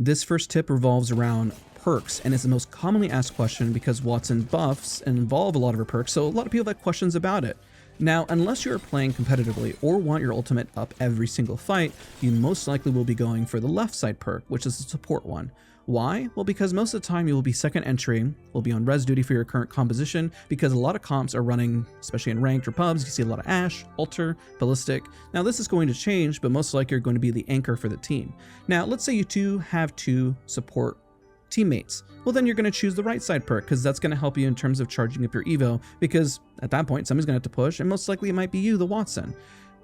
This first tip revolves around perks, and it's the most commonly asked question because Wattson buffs involve a lot of her perks, so a lot of people have questions about it. Now, unless you're playing competitively or want your ultimate up every single fight, you most likely will be going for the left side perk, which is the support one. Why? Well, because most of the time you will be second entry, will be on res duty for your current composition, because a lot of comps are running, especially in ranked or pubs, you see a lot of Ashe, Alter, Ballistic. Now this is going to change, but most likely you're going to be the anchor for the team. Now, let's say you do have two support teammates. Well, then you're going to choose the right side perk because that's going to help you in terms of charging up your evo, because at that point somebody's going to have to push, and most likely it might be you, the Wattson.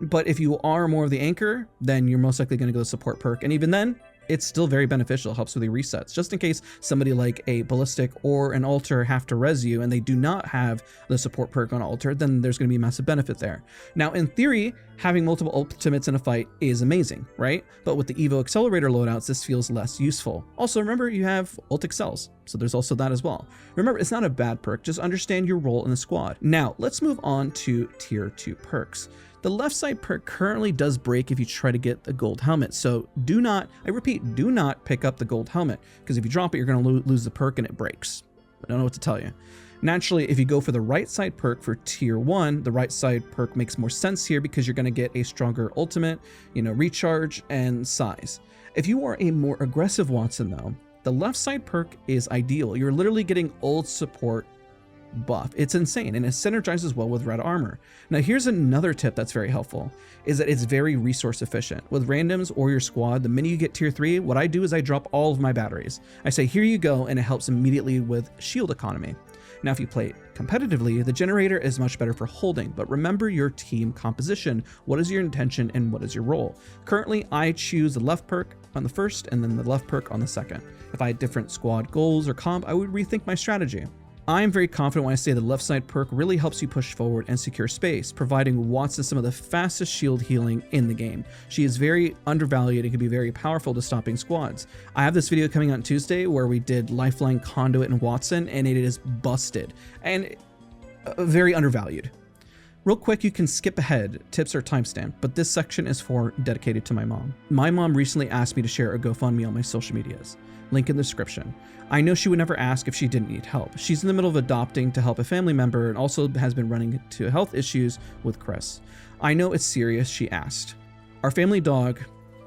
But if you are more of the anchor, then you're most likely going to go support perk, and even then it's still very beneficial. It helps with the resets, just in case somebody like a Ballistic or an Alter have to res you and they do not have the support perk on Alter, then there's going to be a massive benefit there. Now, in theory, having multiple ultimates in a fight is amazing, right? But with the Evo Accelerator loadouts, this feels less useful. Also, remember, you have ult excels, so there's also that as well. Remember, it's not a bad perk, just understand your role in the squad. Now, let's move on to tier 2 perks. The left side perk currently does break if you try to get the gold helmet, so do not, I repeat, do not pick up the gold helmet, because if you drop it, you're going to lose the perk and it breaks. I don't know what to tell you. Naturally, if you go for the right side perk for tier 1, the right side perk makes more sense here because you're going to get a stronger ultimate, recharge and size. If you are a more aggressive Wattson though, the left side perk is ideal. You're literally getting ult support buff. It's insane, and it synergizes well with red armor. Now here's another tip that's very helpful, is that it's very resource efficient. With randoms or your squad, the minute you get tier 3, what I do is I drop all of my batteries. I say, here you go, and it helps immediately with shield economy. Now if you play competitively, the generator is much better for holding, but remember your team composition. What is your intention and what is your role? Currently, I choose the left perk on the first and then the left perk on the second. If I had different squad goals or comp, I would rethink my strategy. I'm very confident when I say the left side perk really helps you push forward and secure space, providing Wattson some of the fastest shield healing in the game. She is very undervalued and can be very powerful to stopping squads. I have this video coming out on Tuesday where we did Lifeline, Conduit, and Wattson, and it is busted and very undervalued. Real quick, you can skip ahead, tips are timestamped, but this section is dedicated to my mom. My mom recently asked me to share a GoFundMe on my social medias. Link in the description. I know she would never ask if she didn't need help. She's in the middle of adopting to help a family member and also has been running into health issues with Chris. I know it's serious, she asked. Our family dog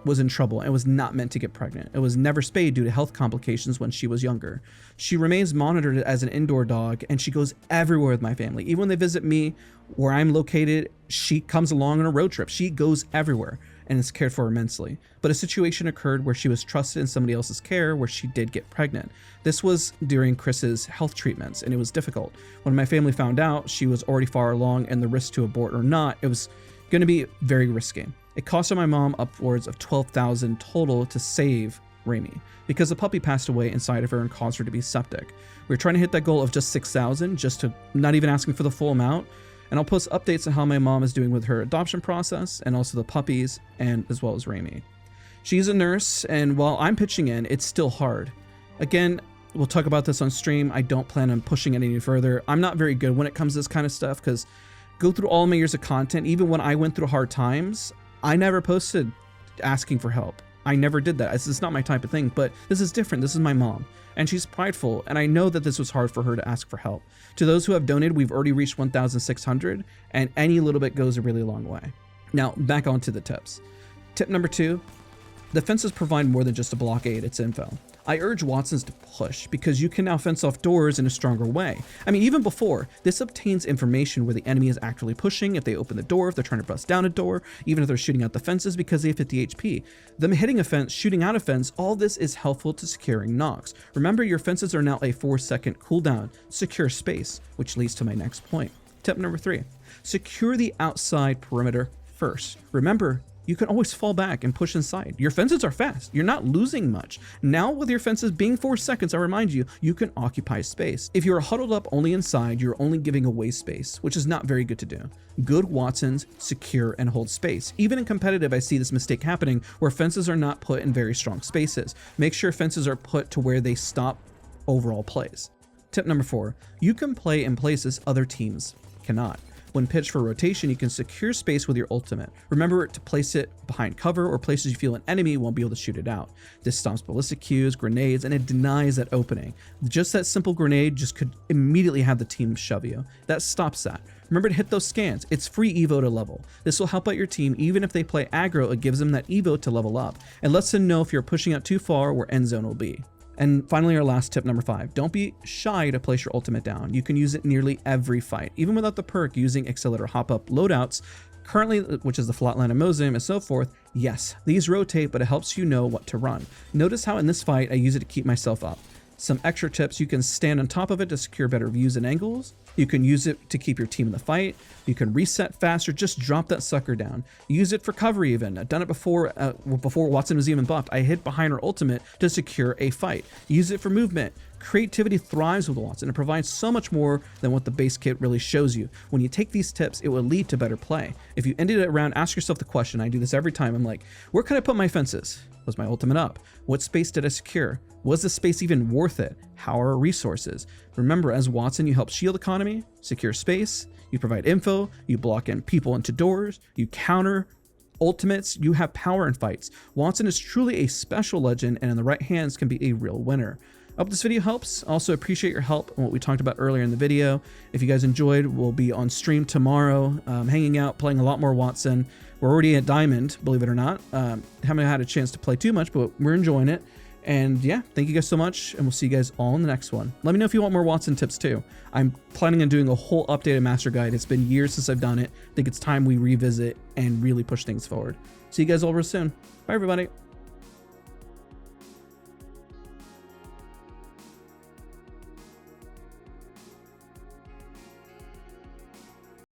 was in trouble and was not meant to get pregnant. It was never spayed due to health complications when she was younger. She remains monitored as an indoor dog and she goes everywhere with my family. Even when they visit me where I'm located, she comes along on a road trip. She goes everywhere and is cared for immensely. But a situation occurred where she was trusted in somebody else's care where she did get pregnant. This was during Chris's health treatments and it was difficult. When my family found out she was already far along and the risk to abort or not, it was going to be very risky. It costed my mom upwards of $12,000 total to save Rami because the puppy passed away inside of her and caused her to be septic. We were trying to hit that goal of just $6,000, just to not even asking for the full amount. And I'll post updates on how my mom is doing with her adoption process and also the puppies and as well as Rami. She's a nurse, and while I'm pitching in, it's still hard. Again, we'll talk about this on stream. I don't plan on pushing it any further. I'm not very good when it comes to this kind of stuff because go through all my years of content, even when I went through hard times, I never posted asking for help. I never did that. It's not my type of thing, but this is different. This is my mom, and she's prideful, and I know that this was hard for her to ask for help. To those who have donated, we've already reached 1,600, and any little bit goes a really long way. Now, back onto the tips. Tip number 2, the fences provide more than just a blockade, it's info. I urge Wattsons to push because you can now fence off doors in a stronger way. I mean, even before, this obtains information where the enemy is actually pushing, if they open the door, if they're trying to bust down a door, even if they're shooting out the fences because they have 50 HP. Them hitting a fence, shooting out a fence, all this is helpful to securing knocks. Remember, your fences are now a 4-second cooldown, secure space, which leads to my next point. Tip number 3, secure the outside perimeter first. Remember, you can always fall back and push inside. Your fences are fast. You're not losing much. Now with your fences being 4 seconds, I remind you, you can occupy space. If you're huddled up only inside, you're only giving away space, which is not very good to do. Good Wattsons secure and hold space. Even in competitive, I see this mistake happening where fences are not put in very strong spaces. Make sure fences are put to where they stop overall plays. Tip number 4, you can play in places other teams cannot. When pitched for rotation, you can secure space with your ultimate. Remember to place it behind cover or places you feel an enemy won't be able to shoot it out. This stops ballistic cues, grenades, and it denies that opening. Just that simple grenade just could immediately have the team shove you. That stops that. Remember to hit those scans. It's free Evo to level. This will help out your team even if they play aggro. It gives them that Evo to level up and lets them know if you're pushing out too far where end zone will be. And finally, our last tip, number 5, don't be shy to place your ultimate down. You can use it nearly every fight, even without the perk, using accelerator hop-up loadouts, currently, which is the Flatline and Mausoleum and so forth. Yes, these rotate, but it helps you know what to run. Notice how in this fight, I use it to keep myself up. Some extra tips: you can stand on top of it to secure better views and angles. You can use it to keep your team in the fight. You can reset faster, just drop that sucker down. Use it for cover even. I've done it before, before Wattson was even buffed. I hid behind her ultimate to secure a fight. Use it for movement. Creativity thrives with Wattson. It provides so much more than what the base kit really shows you. When you take these tips, it will lead to better play. If you ended it around, ask yourself the question. I do this every time. I'm like, where can I put my fences? Was my ultimate up? What space did I secure? Was the space even worth it? How are our resources? Remember, as Wattson, you help shield economy, secure space, you provide info, you block in people into doors, you counter ultimates, you have power in fights. Wattson is truly a special legend, and in the right hands can be a real winner. I hope this video helps. Also appreciate your help on what we talked about earlier in the video. If you guys enjoyed, we'll be on stream tomorrow, hanging out, playing a lot more Wattson. We're already at Diamond, believe it or not. Haven't had a chance to play too much, but we're enjoying it. And yeah, thank you guys so much, and we'll see you guys all in the next one. Let me know if you want more Wattson tips too. I'm planning on doing a whole updated master guide. It's been years since I've done it. I think it's time we revisit and really push things forward. See you guys all real soon. Bye, everybody.